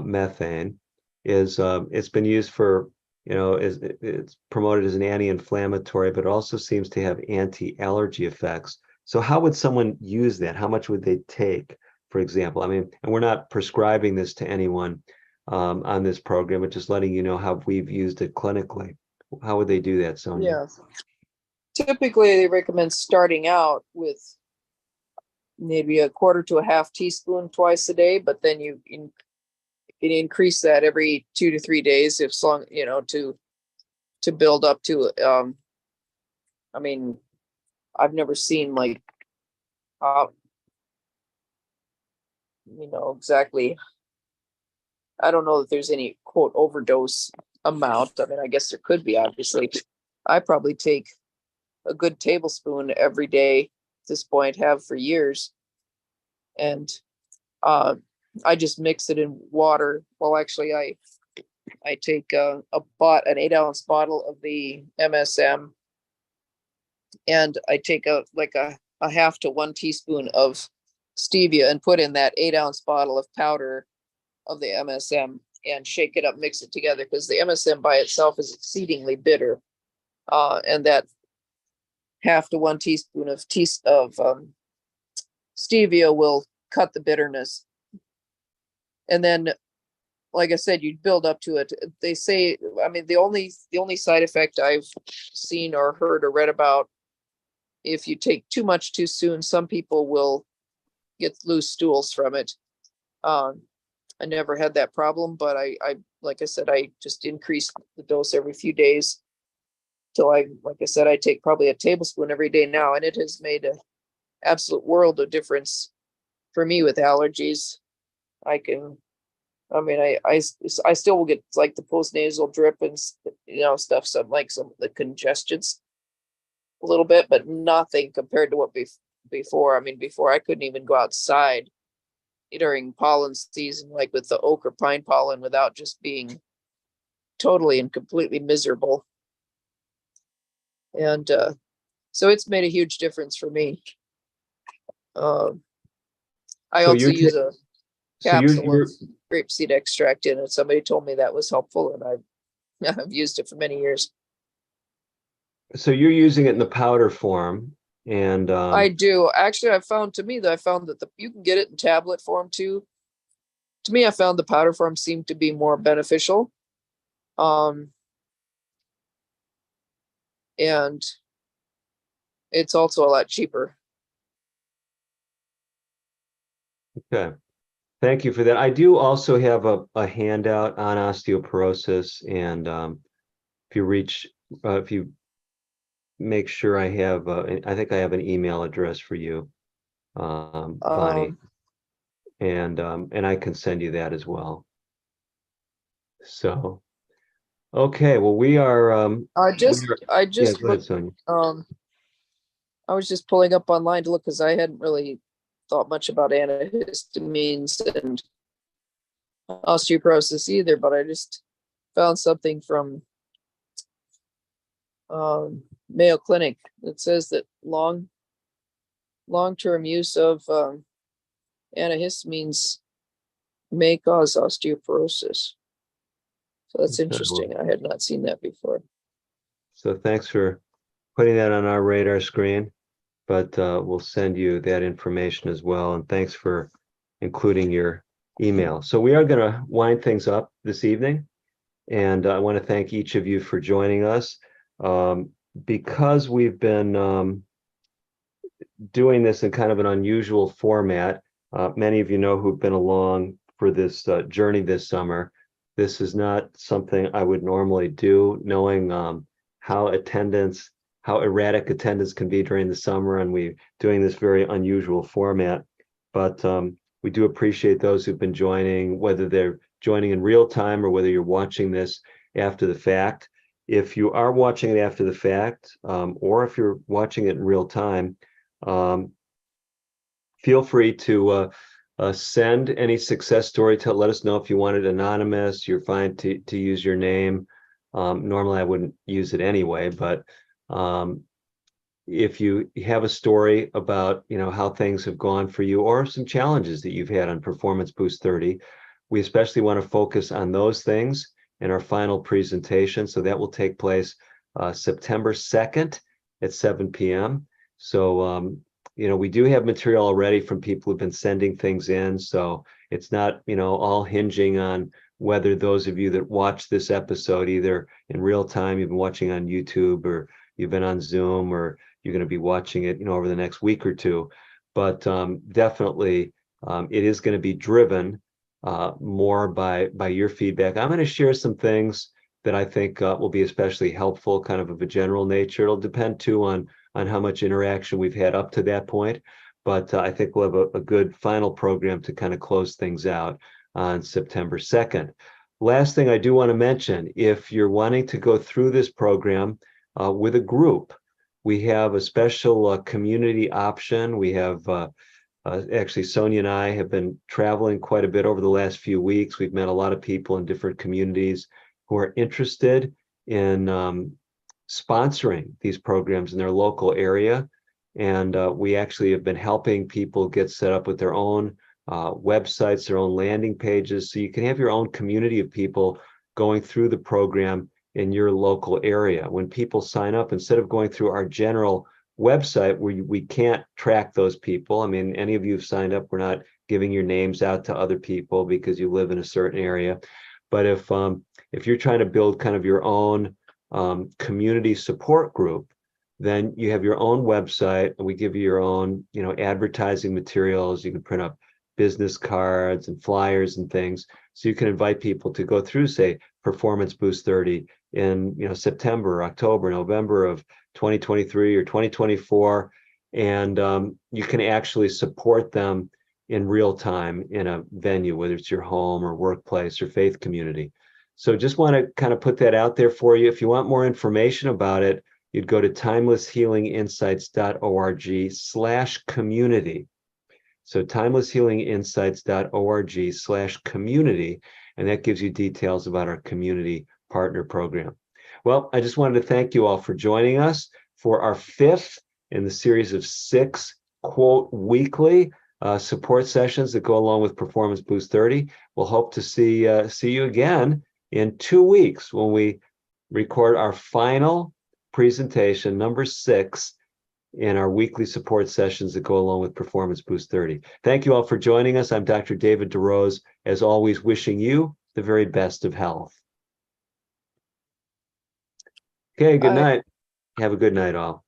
methane, is it's been used for, it's promoted as an anti-inflammatory, but it also seems to have anti-allergy effects. So how would someone use that? How much would they take, for example? I mean, and we're not prescribing this to anyone on this program, but just letting you know how we've used it clinically. How would they do that, Sonia? Yeah. Typically, they recommend starting out with maybe a quarter to a half teaspoon twice a day, but then you can increase that every 2 to 3 days, if long, to build up to. I mean, I've never seen like, exactly. I don't know that there's any quote overdose amount. I mean, I guess there could be, obviously. I probably take a good tablespoon every day at this point, have for years. And I just mix it in water. Well, actually, I take an 8-ounce bottle of the MSM, and I take a half to 1 teaspoon of stevia and put in that 8-ounce bottle of powder of the MSM and shake it up, mix it together, because the MSM by itself is exceedingly bitter. And that half to 1 teaspoon of stevia will cut the bitterness. And then, like I said, you build up to it. They say, I mean, the only side effect I've seen or heard or read about, if you take too much too soon, some people will get loose stools from it. I never had that problem, but I like I said, I just increased the dose every few days till like I said, I take probably a tablespoon every day now, and it has made an absolute world of difference for me with allergies. I still will get like the postnasal drip and stuff, some of the congestions a little bit, but nothing compared to what before. I mean, before I couldn't even go outside during pollen season, like with the oak or pine pollen, without just being totally and completely miserable. And so it's made a huge difference for me. I also use a capsule of grapeseed extract in it. Somebody told me that was helpful, and I've used it for many years. So you're using it in the powder form, and I do. Actually, I found that you can get it in tablet form too. To me, I found the powder form seemed to be more beneficial. And it's also a lot cheaper. Okay. Thank you for that. I do also have a handout on osteoporosis, and if you make sure I have, I think I have an email address for you, Bonnie, and I can send you that as well. So, okay, well, we are. I just go ahead, Sonia. I was just pulling up online to look, because I hadn't really thought much about antihistamines and osteoporosis either, but I just found something from Mayo Clinic that says that long-term use of antihistamines may cause osteoporosis. So that's interesting. I had not seen that before. So thanks for putting that on our radar screen, but we'll send you that information as well. And thanks for including your email. So we are going to wind things up this evening. And I want to thank each of you for joining us. Because we've been doing this in kind of an unusual format, many of you know who've been along for this journey this summer. This is not something I would normally do, knowing how erratic attendance can be during the summer, and we're doing this very unusual format. But we do appreciate those who've been joining, whether they're joining in real time or whether you're watching this after the fact. If you are watching it after the fact, or if you're watching it in real time, feel free to send any success story to let us know if you want it anonymous. You're fine to use your name. Normally I wouldn't use it anyway, but if you have a story about, how things have gone for you or some challenges that you've had on Performance Boost 30, we especially want to focus on those things in our final presentation. So that will take place September 2nd at 7 p.m. So, we do have material already from people who've been sending things in. So it's not, all hinging on whether those of you that watch this episode, either in real time, you've been watching on YouTube, or you've been on Zoom, or you're going to be watching it, over the next week or two. But definitely, it is going to be driven more by your feedback. I'm going to share some things that I think will be especially helpful, kind of a general nature. It'll depend too on how much interaction we've had up to that point. But I think we'll have a good final program to kind of close things out on September 2nd. Last thing I do want to mention, if you're wanting to go through this program with a group, we have a special community option. We have actually, Sonia and I have been traveling quite a bit over the last few weeks. We've met a lot of people in different communities who are interested in sponsoring these programs in their local area. And we actually have been helping people get set up with their own websites, their own landing pages. So you can have your own community of people going through the program in your local area. When people sign up, instead of going through our general website where we can't track those people. I mean, any of you have signed up, we're not giving your names out to other people because you live in a certain area. But if you're trying to build kind of your own community support group, then you have your own website, and we give you your own, advertising materials. You can print up business cards and flyers and things, so you can invite people to go through, say, Performance Boost 30 in, September, October, November of 2023 or 2024, and you can actually support them in real time in a venue, whether it's your home or workplace or faith community. So just want to kind of put that out there for you. If you want more information about it, you'd go to timelesshealinginsights.org/community. So timelesshealinginsights.org/community, and that gives you details about our community partner program. Well, I just wanted to thank you all for joining us for our 5th in the series of 6 quote weekly support sessions that go along with Performance Boost 30. We'll hope to see you again in 2 weeks when we record our final presentation, number 6, in our weekly support sessions that go along with Performance Boost 30. Thank you all for joining us. I'm Dr. David DeRose, as always, wishing you the very best of health. Okay, good night. Have a good night, all.